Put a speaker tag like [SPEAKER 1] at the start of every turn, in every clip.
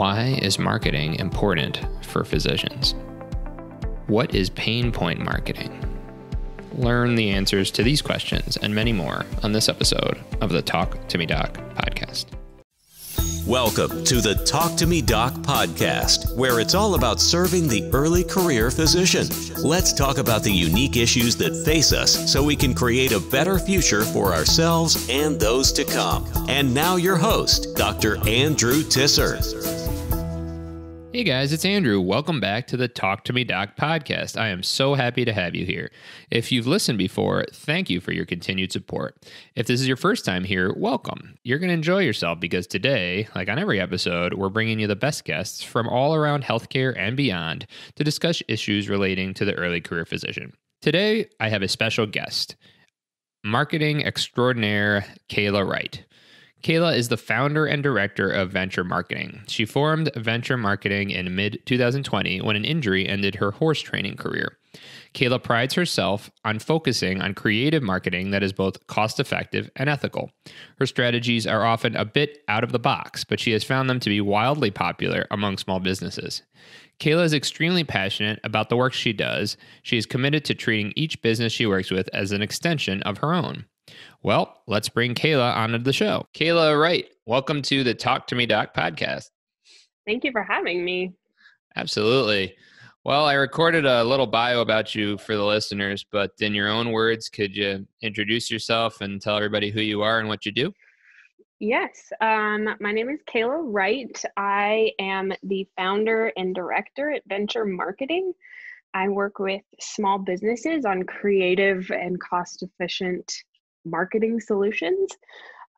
[SPEAKER 1] Why is marketing important for physicians? What is pain point marketing? Learn the answers to these questions and many more on this episode of the Talk2MeDoc podcast.
[SPEAKER 2] Welcome to the Talk2MeDoc podcast, where it's all about serving the early career physician. Let's talk about the unique issues that face us so we can create a better future for ourselves and those to come. And now your host, Dr. Andrew Tisser.
[SPEAKER 1] Hey guys, it's Andrew. Welcome back to the Talk2MeDoc podcast. I am so happy to have you here. If you've listened before, thank you for your continued support. If this is your first time here, welcome. You're going to enjoy yourself because today, like on every episode, we're bringing you the best guests from all around healthcare and beyond to discuss issues relating to the early career physician. Today, I have a special guest, marketing extraordinaire Kayla Wright. Kayla is the founder and director of Venture Marketing. She formed Venture Marketing in mid-2020 when an injury ended her horse training career. Kayla prides herself on focusing on creative marketing that is both cost-effective and ethical. Her strategies are often a bit out of the box, but she has found them to be wildly popular among small businesses. Kayla is extremely passionate about the work she does. She is committed to treating each business she works with as an extension of her own. Well, let's bring Kayla onto the show. Kayla Wright, welcome to the Talk2MeDoc podcast.
[SPEAKER 3] Thank you for having me.
[SPEAKER 1] Absolutely. Well, I recorded a little bio about you for the listeners, but in your own words, could you introduce yourself and tell everybody who you are and what you do?
[SPEAKER 3] Yes. My name is Kayla Wright. I am the founder and director at Venture Marketing. I work with small businesses on creative and cost-efficient marketing solutions.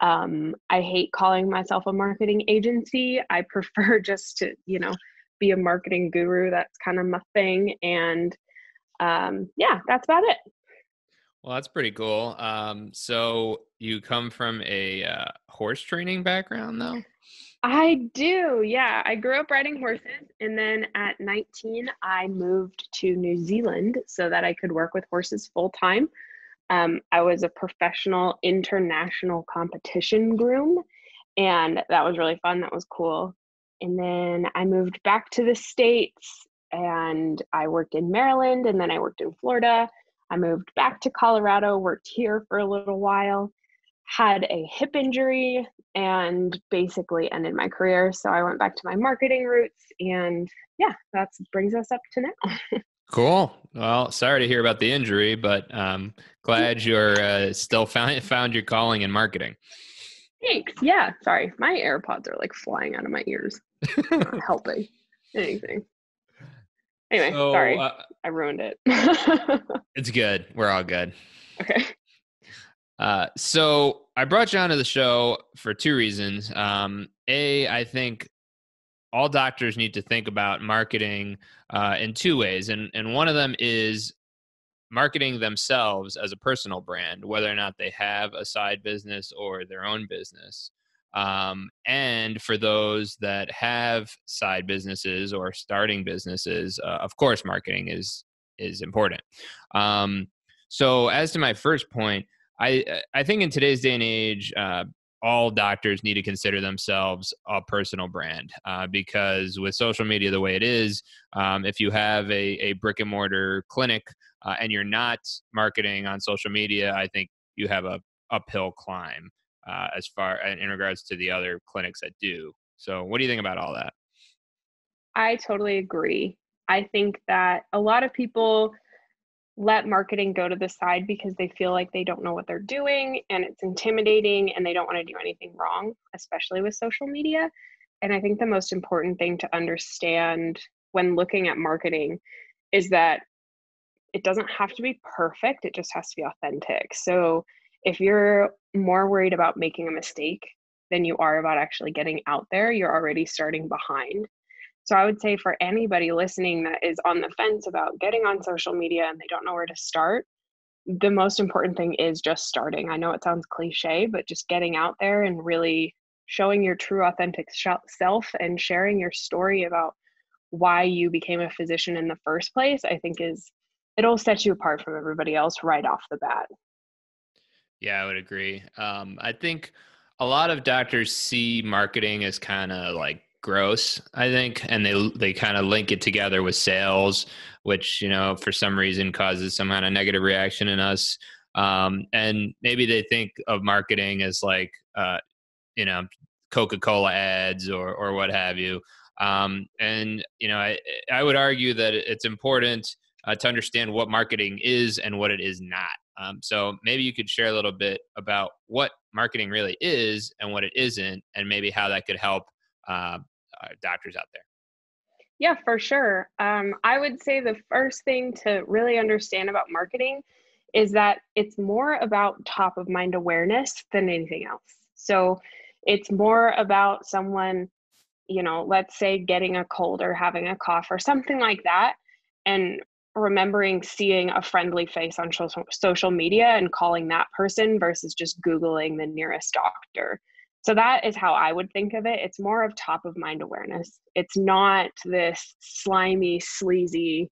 [SPEAKER 3] I hate calling myself a marketing agency. I prefer just to, be a marketing guru. That's kind of my thing. And that's about it.
[SPEAKER 1] Well, that's pretty cool. So you come from a horse training background, though?
[SPEAKER 3] I do. Yeah. I grew up riding horses. And then at 19, I moved to New Zealand so that I could work with horses full time. I was a professional international competition groom, and that was really fun. That was cool. And then I moved back to the States and I worked in Maryland, and then I worked in Florida. I moved back to Colorado, worked here for a little while, had a hip injury, and basically ended my career. So I went back to my marketing roots, and that brings us up to now.
[SPEAKER 1] Cool. Well, sorry to hear about the injury, but glad you're still found your calling in marketing.
[SPEAKER 3] Thanks. Yeah. Sorry. My AirPods are like flying out of my ears. Not helping anything. Anyway, sorry. I ruined it.
[SPEAKER 1] It's good. We're all good.
[SPEAKER 3] Okay.
[SPEAKER 1] So I brought you onto the show for two reasons. I think all doctors need to think about marketing in two ways. And one of them is marketing themselves as a personal brand, whether or not they have a side business or their own business. And for those that have side businesses or starting businesses, of course, marketing is important. So as to my first point, I think in today's day and age, all doctors need to consider themselves a personal brand because with social media the way it is, if you have a brick and mortar clinic and you're not marketing on social media, I think you have a uphill climb as far in regards to the other clinics that do. So what do you think about all that?
[SPEAKER 3] I totally agree. I think that a lot of people let marketing go to the side because they feel like they don't know what they're doing and it's intimidating and they don't want to do anything wrong, especially with social media. And I think the most important thing to understand when looking at marketing is that it doesn't have to be perfect. It just has to be authentic. So if you're more worried about making a mistake than you are about actually getting out there, you're already starting behind. So I would say for anybody listening that is on the fence about getting on social media and they don't know where to start, the most important thing is just starting. I know it sounds cliche, but just getting out there and really showing your true authentic self and sharing your story about why you became a physician in the first place, I think it'll set you apart from everybody else right off the bat.
[SPEAKER 1] Yeah, I would agree. I think a lot of doctors see marketing as kind of like gross, I think, and they kind of link it together with sales, which, you know, for some reason causes some kind of negative reaction in us. And maybe they think of marketing as like, you know, Coca-Cola ads or what have you. And you know, I would argue that it's important to understand what marketing is and what it is not. So maybe you could share a little bit about what marketing really is and what it isn't, and maybe how that could help uh, doctors out there.
[SPEAKER 3] Yeah, for sure. I would say the first thing to really understand about marketing is that it's more about top of mind awareness than anything else. So it's more about someone, you know, let's say getting a cold or having a cough or something like that, and remembering seeing a friendly face on social media and calling that person versus just Googling the nearest doctor. So that is how I would think of it. It's more of top of mind awareness. It's not this slimy, sleazy,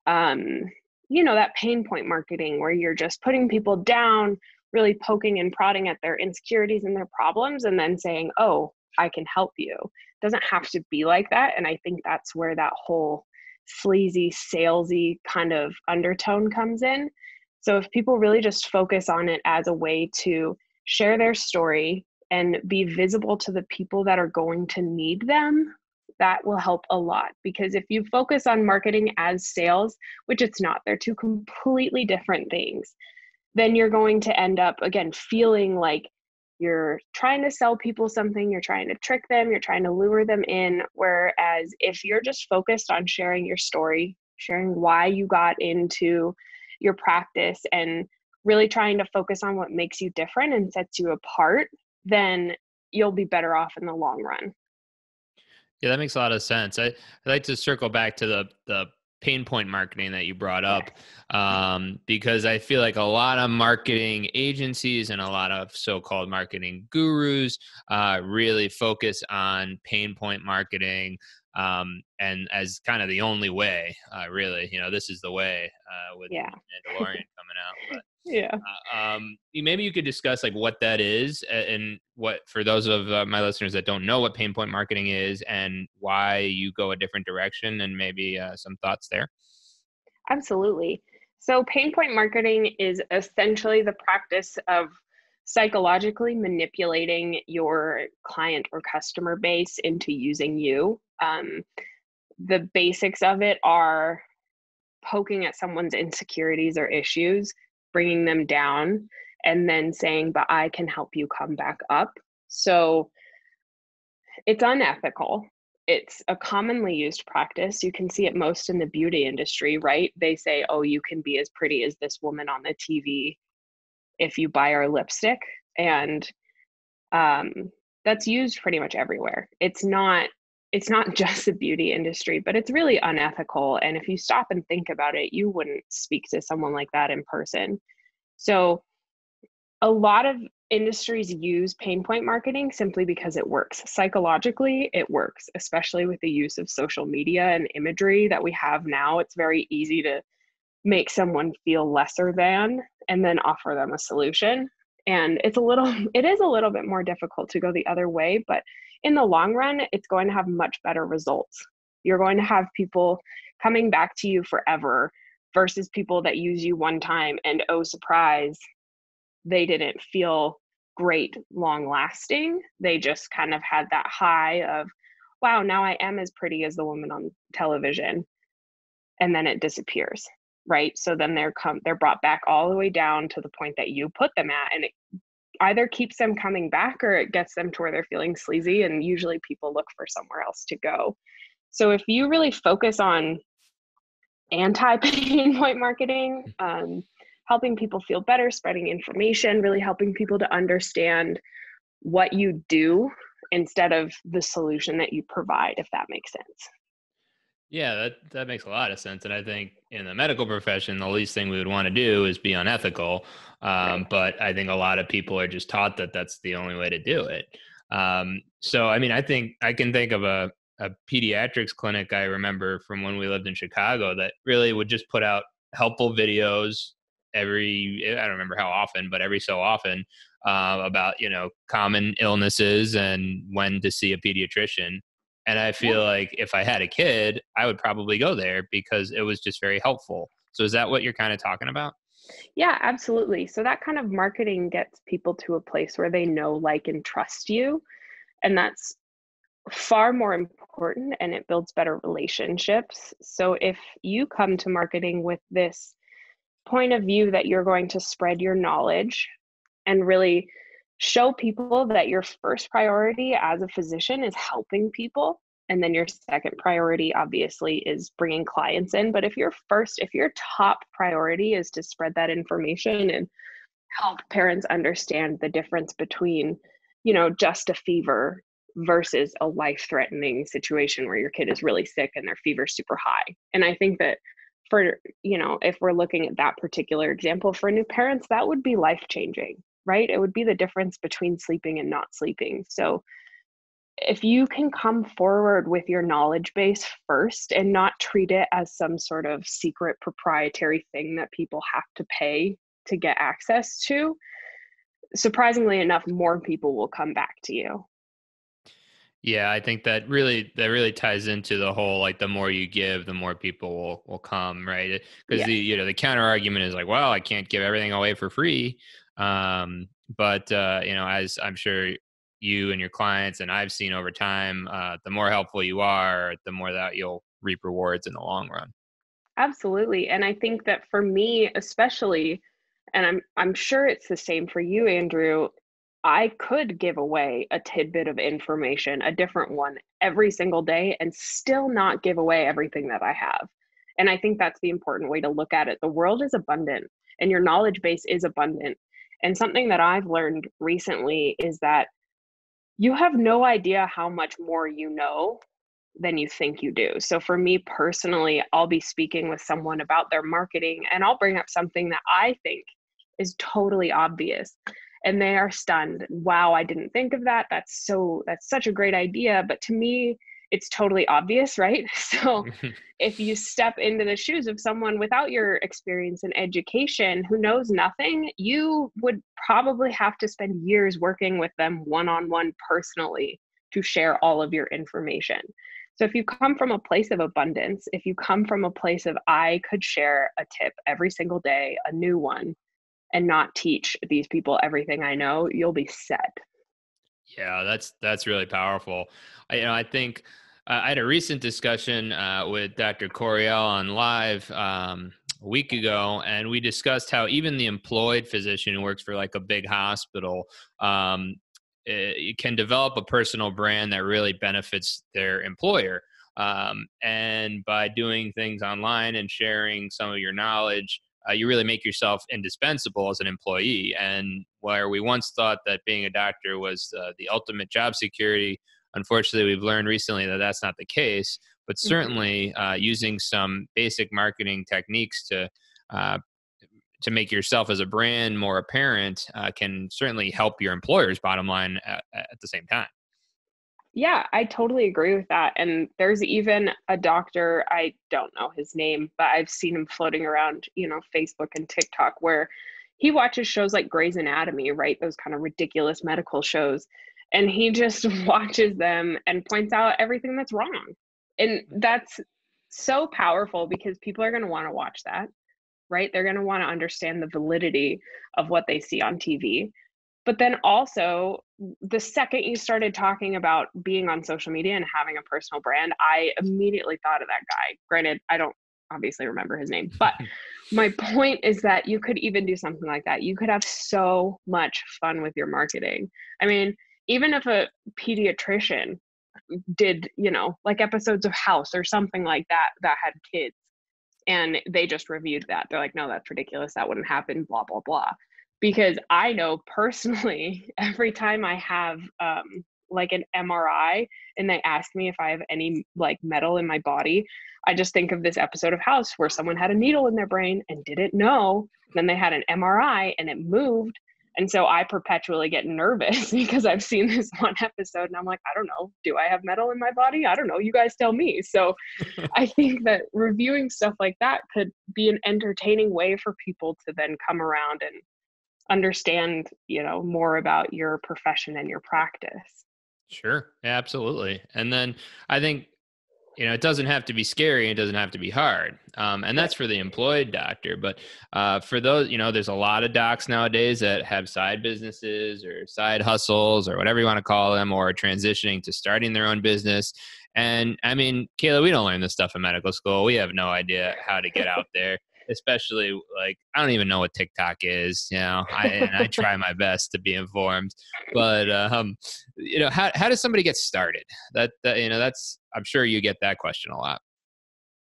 [SPEAKER 3] um, you know, that pain point marketing where you're just putting people down, really poking and prodding at their insecurities and their problems, and then saying, oh, I can help you. It doesn't have to be like that. And I think that's where that whole sleazy, salesy kind of undertone comes in. So if people really just focus on it as a way to share their story and be visible to the people that are going to need them, that will help a lot. Because if you focus on marketing as sales, which it's not, they're two completely different things, then you're going to end up, again, feeling like you're trying to sell people something, you're trying to trick them, you're trying to lure them in. Whereas if you're just focused on sharing your story, sharing why you got into your practice, and really trying to focus on what makes you different and sets you apart, then you'll be better off in the long run.
[SPEAKER 1] Yeah, that makes a lot of sense. I'd like to circle back to the pain point marketing that you brought up, because I feel like a lot of marketing agencies and a lot of so-called marketing gurus really focus on pain point marketing, and as kind of the only way, really. You know, this is the way with
[SPEAKER 3] Yeah.
[SPEAKER 1] Mandalorian coming out. But
[SPEAKER 3] Yeah.
[SPEAKER 1] maybe you could discuss like what that is, and what, for those of my listeners that don't know what pain point marketing is, and why you go a different direction, and maybe some thoughts there.
[SPEAKER 3] Absolutely. So, pain point marketing is essentially the practice of psychologically manipulating your client or customer base into using you. The basics of it are poking at someone's insecurities or issues, bringing them down, and then saying, but I can help you come back up. So, it's unethical. It's a commonly used practice. You can see it most in the beauty industry, right? They say, oh, you can be as pretty as this woman on the TV if you buy our lipstick. And um, that's used pretty much everywhere. It's not just the beauty industry, but it's really unethical. And if you stop and think about it, you wouldn't speak to someone like that in person. So a lot of industries use pain point marketing simply because it works. Psychologically, it works, especially with the use of social media and imagery that we have now. It's very easy to make someone feel lesser than and then offer them a solution. And it is a little bit more difficult to go the other way, but in the long run, it's going to have much better results. You're going to have people coming back to you forever versus people that use you one time and, oh, surprise, they didn't feel great long lasting. They just kind of had that high of, wow, now I am as pretty as the woman on television. And then it disappears, right? So then they're brought back all the way down to the point that you put them at. And it either keeps them coming back or it gets them to where they're feeling sleazy. And usually people look for somewhere else to go. So if you really focus on anti-pain point marketing, helping people feel better, spreading information, really helping people to understand what you do instead of the solution that you provide, if that makes sense.
[SPEAKER 1] Yeah, that makes a lot of sense. And I think in the medical profession, the least thing we would want to do is be unethical.
[SPEAKER 3] Right.
[SPEAKER 1] But I think a lot of people are just taught that that's the only way to do it. So, I mean, I think I can think of a pediatrics clinic I remember from when we lived in Chicago that really would just put out helpful videos I don't remember how often, but every so often, about, you know, common illnesses and when to see a pediatrician. And I feel like if I had a kid, I would probably go there because it was just very helpful. So is that what you're kind of talking about?
[SPEAKER 3] Yeah, absolutely. So that kind of marketing gets people to a place where they know, like, and trust you. And that's far more important, and it builds better relationships. So if you come to marketing with this point of view that you're going to spread your knowledge and really show people that your first priority as a physician is helping people, and then your second priority obviously is bringing clients in. But if your top priority is to spread that information and help parents understand the difference between, just a fever versus a life-threatening situation where your kid is really sick and their fever's super high. And I think that for, if we're looking at that particular example for new parents, that would be life-changing, right? It would be the difference between sleeping and not sleeping. So if you can come forward with your knowledge base first and not treat it as some sort of secret proprietary thing that people have to pay to get access to, surprisingly enough, more people will come back to you.
[SPEAKER 1] Yeah, I think that really ties into the whole, like, the more you give, the more people will come, right? Because
[SPEAKER 3] Yes,
[SPEAKER 1] the counter argument is like, well, I can't give everything away for free. But as I'm sure you and your clients and I've seen over time, the more helpful you are, the more that you'll reap rewards in the long run.
[SPEAKER 3] absolutely. And I think that for me, especially, and I'm sure it's the same for you, Andrew, I could give away a tidbit of information, a different one every single day, and still not give away everything that I have. And I think that's the important way to look at it. The world is abundant and your knowledge base is abundant. And something that I've learned recently is that you have no idea how much more you know than you think you do. So for me personally, I'll be speaking with someone about their marketing and I'll bring up something that I think is totally obvious. And they are stunned. Wow, I didn't think of that. That's such a great idea. But to me, it's totally obvious, right? So if you step into the shoes of someone without your experience and education who knows nothing, you would probably have to spend years working with them one-on-one personally to share all of your information. So if you come from a place of abundance, if you come from a place of I could share a tip every single day, a new one, and not teach these people everything I know, you'll be set.
[SPEAKER 1] Yeah, that's really powerful. I think I had a recent discussion with Dr. Coriel on live a week ago, and we discussed how even the employed physician who works for like a big hospital can develop a personal brand that really benefits their employer. And by doing things online and sharing some of your knowledge, you really make yourself indispensable as an employee. And where we once thought that being a doctor was the ultimate job security, unfortunately, we've learned recently that that's not the case. But
[SPEAKER 3] Mhm.
[SPEAKER 1] certainly, using some basic marketing techniques uh, to make yourself as a brand more apparent can certainly help your employer's bottom line at the same time.
[SPEAKER 3] Yeah, I totally agree with that. And there's even a doctor, I don't know his name, but I've seen him floating around, Facebook and TikTok, where he watches shows like Grey's Anatomy, right? Those kind of ridiculous medical shows. And he just watches them and points out everything that's wrong. And that's so powerful because people are going to want to watch that, right? They're going to want to understand the validity of what they see on TV. But then also, the second you started talking about being on social media and having a personal brand, I immediately thought of that guy. Granted, I don't obviously remember his name, but my point is that you could even do something like that. You could have so much fun with your marketing. I mean, even if a pediatrician did, like episodes of House or something like that that had kids, and they just reviewed that. They're like, no, that's ridiculous. That wouldn't happen, blah, blah, blah. Because I know personally, every time I have like an MRI and they ask me if I have any like metal in my body, I just think of this episode of House where someone had a needle in their brain and didn't know. Then they had an MRI and it moved. And so I perpetually get nervous because I've seen this one episode and I'm like, I don't know, do I have metal in my body? I don't know. You guys tell me. So I think that reviewing stuff like that could be an entertaining way for people to then come around and understand, more about your profession and your practice.
[SPEAKER 1] Sure. Yeah, absolutely. And then I think, it doesn't have to be scary. It doesn't have to be hard. And
[SPEAKER 3] Right.
[SPEAKER 1] that's for the employed doctor. But for those, there's a lot of docs nowadays that have side businesses or side hustles or whatever you want to call them, or transitioning to starting their own business. And I mean, Kayla, we don't learn this stuff in medical school. We have no idea how to get out there, especially like, I don't even know what TikTok is, and I try my best to be informed, but how does somebody get started? That's, I'm sure you get that question a lot.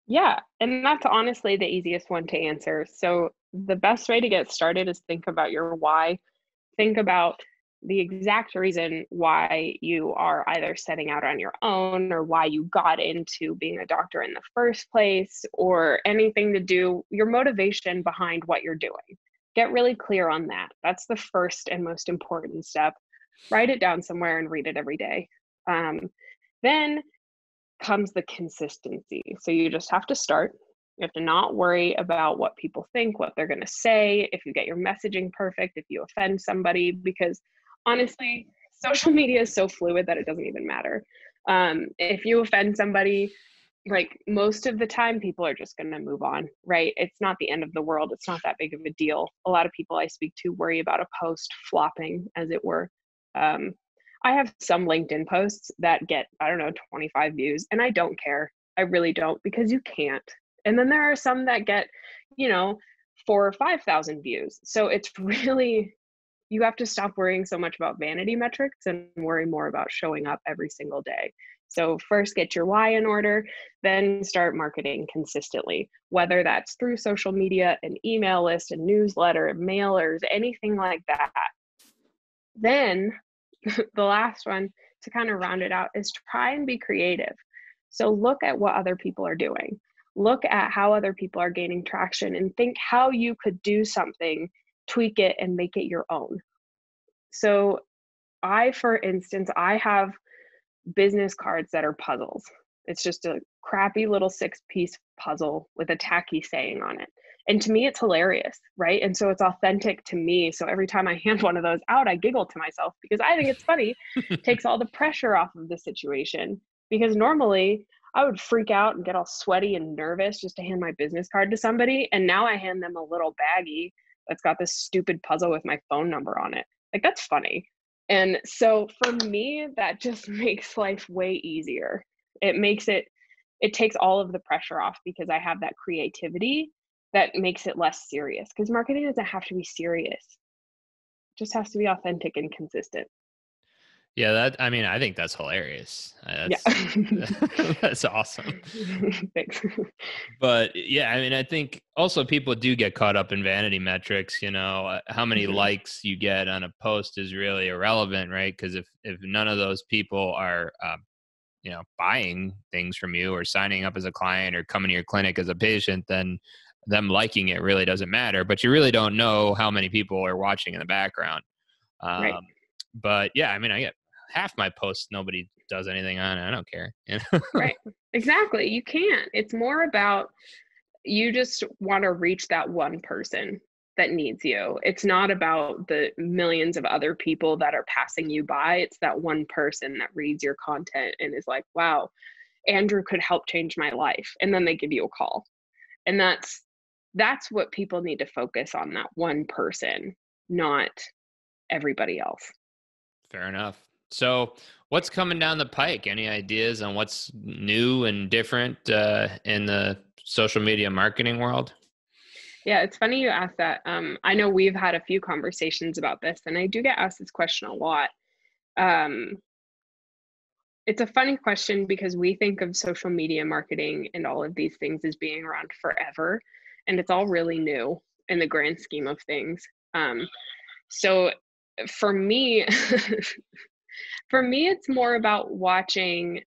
[SPEAKER 3] Yeah, and that's honestly the easiest one to answer. So the best way to get started is think about your why. Think about the exact reason why you are either setting out on your own or why you got into being a doctor in the first place, or anything to do your motivation behind what you're doing. Get really clear on that. That's the first and most important step. Write it down somewhere and read it every day. Then comes the consistency. So you just have to start. You have to not worry about what people think, what they're going to say, if you get your messaging perfect, if you offend somebody, because honestly, social media is so fluid that it doesn't even matter. If you offend somebody, like most of the time, people are just going to move on, right? It's not the end of the world. It's not that big of a deal. A lot of people I speak to worry about a post flopping, as it were. Um, I have some LinkedIn posts that get, I don't know, 25 views, and I don't care. I really don't, because you can't. And then there are some that get, 4 or 5,000 views. So it's really, you have to stop worrying so much about vanity metrics and worry more about showing up every single day. So first get your why in order, then start marketing consistently, whether that's through social media, an email list, a newsletter, mailers, anything like that. Then the last one, to kind of round it out, is try and be creative. So look at what other people are doing. Look at how other people are gaining traction and think how you could do something, tweak it, and make it your own. So for instance, I have business cards that are puzzles. It's just a crappy little 6-piece puzzle with a tacky saying on it. And to me, it's hilarious, right? And so it's authentic to me. So every time I hand one of those out, I giggle to myself because I think it's funny, takes all the pressure off of the situation. Because normally I would freak out and get all sweaty and nervous just to hand my business card to somebody. And now I hand them a little baggie that's got this stupid puzzle with my phone number on it. Like, that's funny. And so for me, that just makes life way easier. It takes all of the pressure off because I have that creativity that makes it less serious. Because marketing doesn't have to be serious, it just has to be authentic and consistent.
[SPEAKER 1] Yeah, I think that's hilarious.
[SPEAKER 3] Yeah.
[SPEAKER 1] That's awesome.
[SPEAKER 3] Thanks.
[SPEAKER 1] But yeah, I think also people do get caught up in vanity metrics. How many
[SPEAKER 3] Mhm.
[SPEAKER 1] likes you get on a post is really irrelevant, right? Because if none of those people are buying things from you or signing up as a client or coming to your clinic as a patient, then them liking it really doesn't matter. But you really don't know how many people are watching in the background.
[SPEAKER 3] Right.
[SPEAKER 1] Um, but yeah, I get half my posts, nobody does anything on it. I don't care.
[SPEAKER 3] Right. Exactly. You can't. It's more about, you just want to reach that one person that needs you. It's not about the millions of other people that are passing you by. It's that one person that reads your content and is like, wow, Andrew could help change my life. And then they give you a call. And that's what people need to focus on, that one person, not everybody else.
[SPEAKER 1] Fair enough. So, what's coming down the pike? Any ideas on what's new and different in the social media marketing world?
[SPEAKER 3] Yeah, it's funny you asked that. I know we've had a few conversations about this, and I do get asked this question a lot. Um, it's a funny question because we think of social media marketing and all of these things as being around forever, and it's all really new in the grand scheme of things. So for me, for me, it's more about watching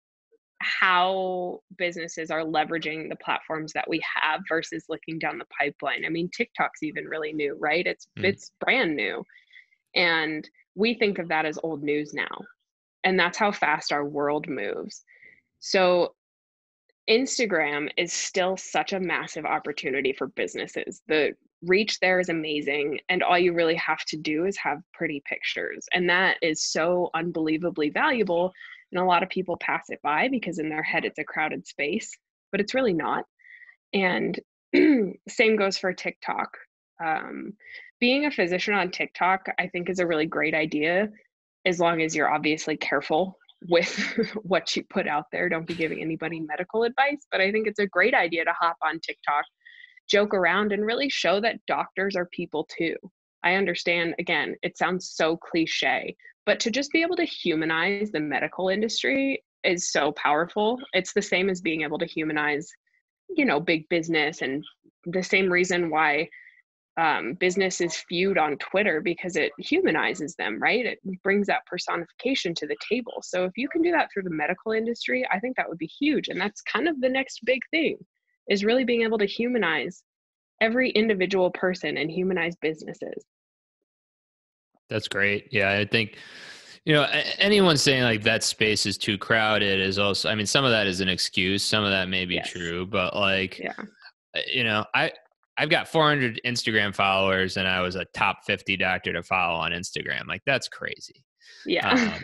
[SPEAKER 3] how businesses are leveraging the platforms that we have versus looking down the pipeline. I mean, TikTok's even really new, right?
[SPEAKER 1] Mm.
[SPEAKER 3] It's brand new. And we think of that as old news now. And that's how fast our world moves. So Instagram is still such a massive opportunity for businesses. The reach there is amazing, and all you really have to do is have pretty pictures. And that is so unbelievably valuable. And a lot of people pass it by because in their head it's a crowded space, but it's really not. And same goes for TikTok. Um, Being a physician on TikTok, I think, is a really great idea as long as you're obviously careful with what you put out there. Don't be giving anybody medical advice, but I think it's a great idea to hop on TikTok, joke around, and really show that doctors are people too. I understand, again, it sounds so cliche, but to just be able to humanize the medical industry is so powerful. It's the same as being able to humanize, big business, and the same reason why businesses feud on Twitter, because it humanizes them, right? It brings that personification to the table. So if you can do that through the medical industry, I think that would be huge. And that's kind of the next big thing, is really being able to humanize every individual person and humanize businesses.
[SPEAKER 1] That's great. Yeah, I think, anyone saying like that space is too crowded is also, I mean, some of that is an excuse. Some of that may be
[SPEAKER 3] Yes.
[SPEAKER 1] true, but like,
[SPEAKER 3] Yeah.
[SPEAKER 1] I've got 400 Instagram followers and I was a top 50 doctor to follow on Instagram. Like, that's crazy.
[SPEAKER 3] Yeah.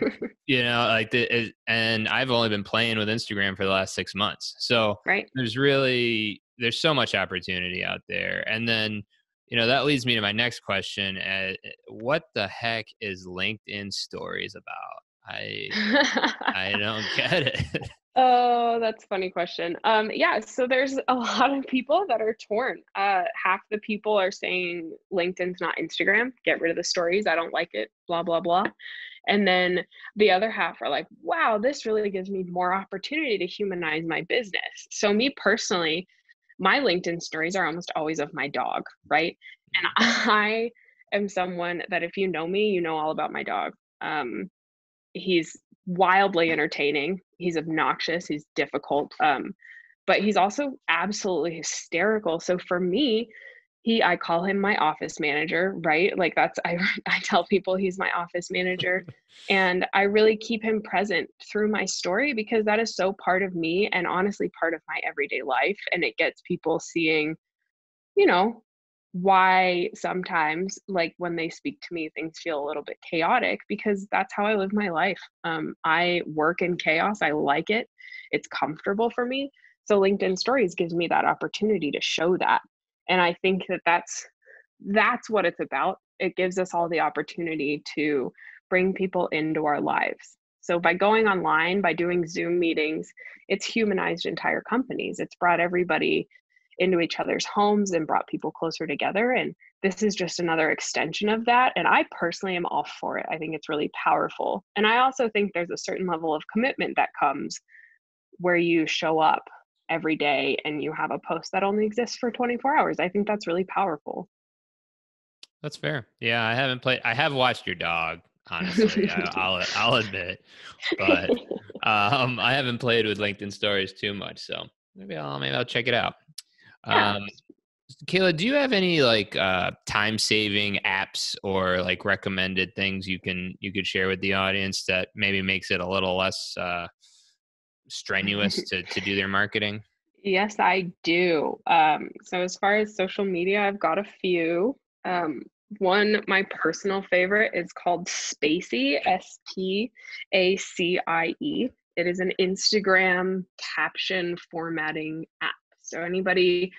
[SPEAKER 1] And I've only been playing with Instagram for the last 6 months. So
[SPEAKER 3] Right.
[SPEAKER 1] there's so much opportunity out there. And then, that leads me to my next question. What the heck is LinkedIn stories about? I don't get it.
[SPEAKER 3] Oh, that's a funny question. Yeah, so there's a lot of people that are torn. Half the people are saying LinkedIn's not Instagram. Get rid of the stories. I don't like it. Blah, blah, blah. And then the other half are like, wow, this really gives me more opportunity to humanize my business. So me personally, my LinkedIn stories are almost always of my dog, right? And I am someone that, if you know me, you know all about my dog. He's wildly entertaining. He's obnoxious. He's difficult. But he's also absolutely hysterical. So for me, I call him my office manager, right? Like I tell people he's my office manager, and I really keep him present through my story because that is so part of me and honestly part of my everyday life. And it gets people seeing, you know, why sometimes, like, when they speak to me, things feel a little bit chaotic, because that's how I live my life. I work in chaos. I like it. It's comfortable for me. So LinkedIn Stories gives me that opportunity to show that. And I think that that's what it's about. It gives us all the opportunity to bring people into our lives. So by going online, by doing Zoom meetings, it's humanized entire companies. It's brought everybody into each other's homes and brought people closer together. And this is just another extension of that. And I personally am all for it. I think it's really powerful. And I also think there's a certain level of commitment that comes where you show up every day and you have a post that only exists for 24 hours. I think that's really powerful.
[SPEAKER 1] That's fair. Yeah, I have watched your dog, honestly. I'll admit, but I haven't played with LinkedIn Stories too much, so maybe I'll check it out.
[SPEAKER 3] Yeah.
[SPEAKER 1] Kayla, do you have any like time saving apps or like recommended things you could share with the audience that maybe makes it a little less strenuous to do their marketing?
[SPEAKER 3] Yes, I do. So as far as social media, I've got a few. One, my personal favorite, is called Spacie, Spacie. It is an Instagram caption formatting app. So anybody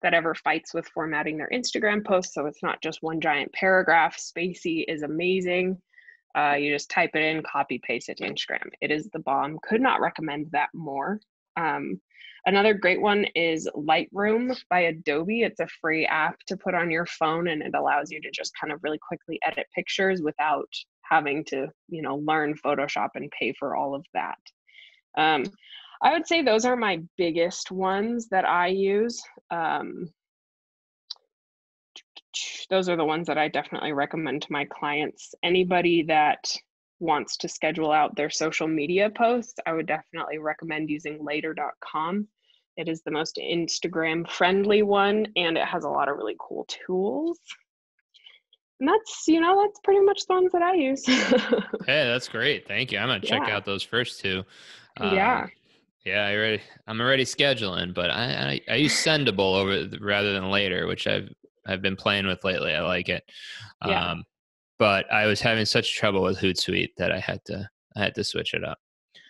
[SPEAKER 3] that ever fights with formatting their Instagram posts, so it's not just one giant paragraph, Spacie is amazing. You just type it in, copy, paste it to Instagram. It is the bomb. Could not recommend that more. Another great one is Lightroom by Adobe. It's a free app to put on your phone, and it allows you to just kind of really quickly edit pictures without having to, learn Photoshop and pay for all of that. I would say those are my biggest ones that I use. Those are the ones that I definitely recommend to my clients. Anybody that wants to schedule out their social media posts, I would definitely recommend using later.com. It is the most Instagram friendly one, and it has a lot of really cool tools. And that's pretty much the ones that I use.
[SPEAKER 1] Hey, that's great. Thank you. I'm gonna check
[SPEAKER 3] Yeah.
[SPEAKER 1] out those first two.
[SPEAKER 3] Yeah.
[SPEAKER 1] Yeah, I'm already scheduling, but I use Sendable rather than Later, which I've been playing with lately. I like it.
[SPEAKER 3] Yeah.
[SPEAKER 1] But I was having such trouble with Hootsuite that I had to switch it up.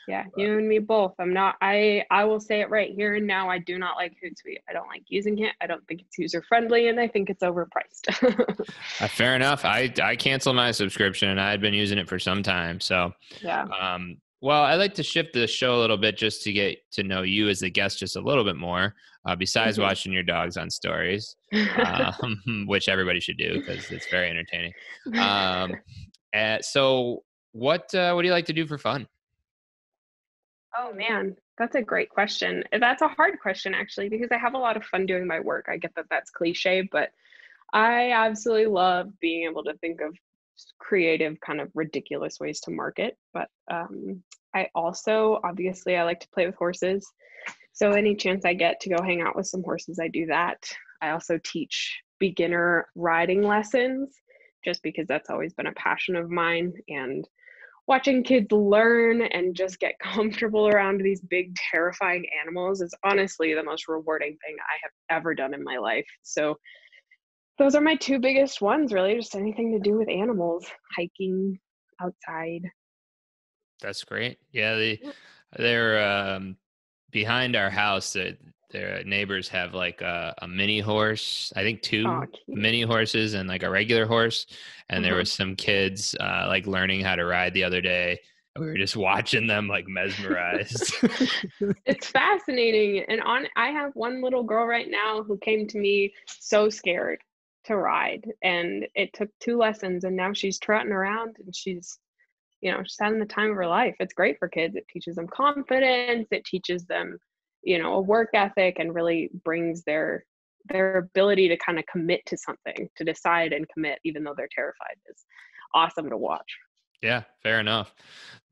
[SPEAKER 3] Yeah,
[SPEAKER 1] But
[SPEAKER 3] you and me both. I will say it right here and now. I do not like Hootsuite. I don't like using it. I don't think it's user friendly and I think it's overpriced.
[SPEAKER 1] fair enough. I canceled my subscription and I had been using it for some time. So,
[SPEAKER 3] Yeah.
[SPEAKER 1] well, I'd like to shift the show a little bit just to get to know you as a guest just a little bit more, besides
[SPEAKER 3] Mhm.
[SPEAKER 1] watching your dogs on stories, which everybody should do because it's very entertaining. So what do you like to do for fun?
[SPEAKER 3] Oh man, that's a great question. That's a hard question actually because I have a lot of fun doing my work. I get that that's cliche, but I absolutely love being able to think of creative, kind of ridiculous ways to market. But I also, obviously, I like to play with horses. So any chance I get to go hang out with some horses, I do that. I also teach beginner riding lessons just because that's always been a passion of mine. And watching kids learn and just get comfortable around these big, terrifying animals is honestly the most rewarding thing I have ever done in my life. So those are my two biggest ones, really, just anything to do with animals, hiking outside.
[SPEAKER 1] That's great. Yeah, they're behind our house. Their neighbors have like a mini horse. I think
[SPEAKER 3] Oh,
[SPEAKER 1] two
[SPEAKER 3] cute.
[SPEAKER 1] mini horses and like a regular horse. And there
[SPEAKER 3] Uh-huh.
[SPEAKER 1] was some kids like learning how to ride the other day. And we were just watching them like mesmerized.
[SPEAKER 3] It's fascinating. And I have one little girl right now who came to me so scared to ride. And it took 2 lessons and now she's trotting around and she's having the time of her life. It's great for kids. It teaches them confidence, it teaches them, a work ethic and really brings their ability to kind of commit to something, to decide and commit even though they're terrified is awesome to watch.
[SPEAKER 1] Yeah, fair enough.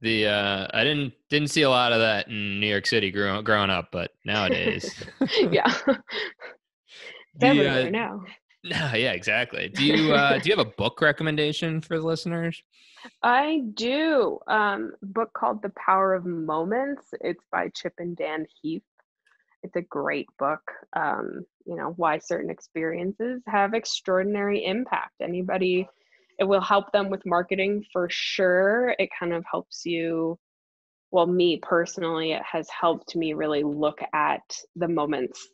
[SPEAKER 1] The I didn't see a lot of that in New York City growing up, but nowadays.
[SPEAKER 3] Yeah. It's
[SPEAKER 1] the
[SPEAKER 3] everywhere now.
[SPEAKER 1] No, yeah, exactly. Do you have a book recommendation for the listeners?
[SPEAKER 3] I do. Book called The Power of Moments. It's by Chip and Dan Heath. It's a great book. Why certain experiences have extraordinary impact. It will help them with marketing for sure. It kind of helps you. Well, me personally, it has helped me really look at the moments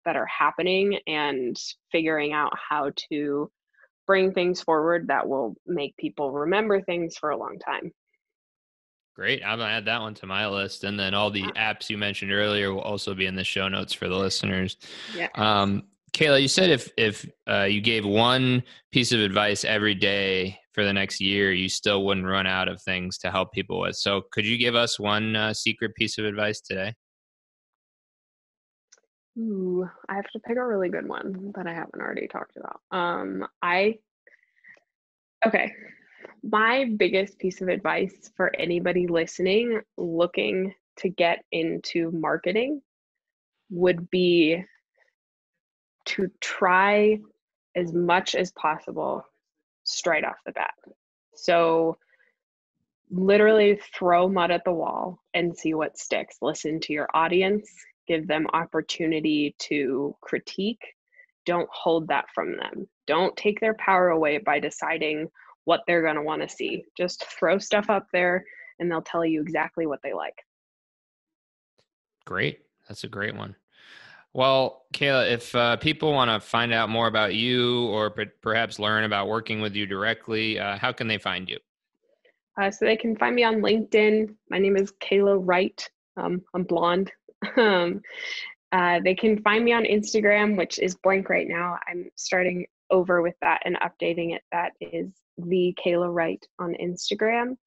[SPEAKER 3] that are happening and figuring out how to bring things forward that will make people remember things for a long time.
[SPEAKER 1] Great. I'm gonna add that one to my list, and then all the
[SPEAKER 3] Yeah.
[SPEAKER 1] apps you mentioned earlier will also be in the show notes for the listeners.
[SPEAKER 3] Yeah.
[SPEAKER 1] Kayla, you said if you gave one piece of advice every day for the next year, you still wouldn't run out of things to help people with. So, could you give us one secret piece of advice today?
[SPEAKER 3] Ooh, I have to pick a really good one that I haven't already talked about. I okay. My biggest piece of advice for anybody listening looking to get into marketing would be to try as much as possible straight off the bat. So literally throw mud at the wall and see what sticks. Listen to your audience, give them opportunity to critique. Don't hold that from them. Don't take their power away by deciding what they're going to want to see. Just throw stuff up there and they'll tell you exactly what they like.
[SPEAKER 1] Great. That's a great one. Well, Kayla, if people want to find out more about you or perhaps learn about working with you directly, how can they find you?
[SPEAKER 3] So they can find me on LinkedIn. My name is Kayla Wright. I'm blonde. Um, they can find me on Instagram, which is blank right now. I'm starting over with that and updating it. That is the Kayla Wright on Instagram.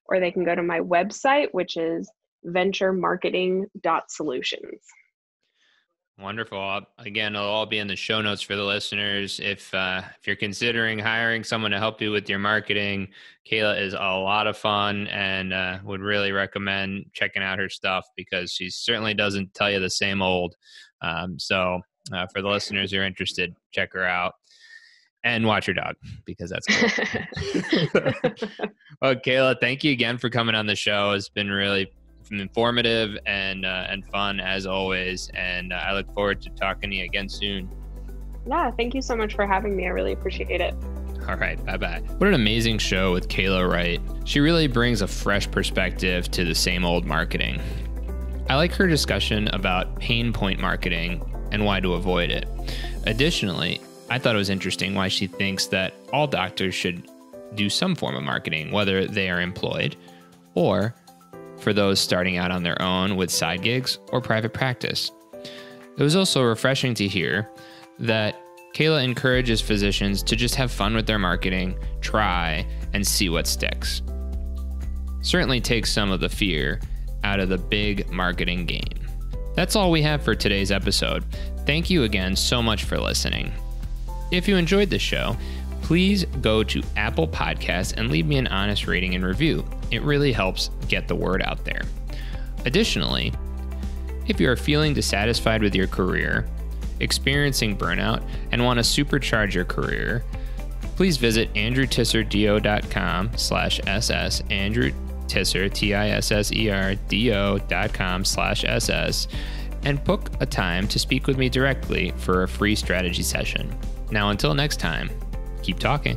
[SPEAKER 3] Or they can go to my website, which is venturemarketing.solutions.
[SPEAKER 1] Wonderful. Again, it'll all be in the show notes for the listeners. If you're considering hiring someone to help you with your marketing, Kayla is a lot of fun and would really recommend checking out her stuff because she certainly doesn't tell you the same old. So for the listeners who are interested, check her out and watch your dog because that's cool. Well, Kayla, thank you again for coming on the show. It's been really informative and fun as always. And I look forward to talking to you again soon.
[SPEAKER 3] Yeah, thank you so much for having me. I really appreciate it.
[SPEAKER 1] All right, bye-bye. What an amazing show with Kayla Wright. She really brings a fresh perspective to the same old marketing. I like her discussion about pain point marketing and why to avoid it. Additionally, I thought it was interesting why she thinks that all doctors should do some form of marketing, whether they are employed or for those starting out on their own with side gigs or private practice. It was also refreshing to hear that Kayla encourages physicians to just have fun with their marketing, try, and see what sticks. Certainly takes some of the fear out of the big marketing game. That's all we have for today's episode. Thank you again so much for listening. If you enjoyed the show, please go to Apple Podcasts and leave me an honest rating and review. It really helps get the word out there. Additionally, if you are feeling dissatisfied with your career, experiencing burnout, and want to supercharge your career, please visit andrewtisserdo.com/ss, Andrew Tisser, TISSERDO.com/SS, and book a time to speak with me directly for a free strategy session. Now, until next time, keep talking.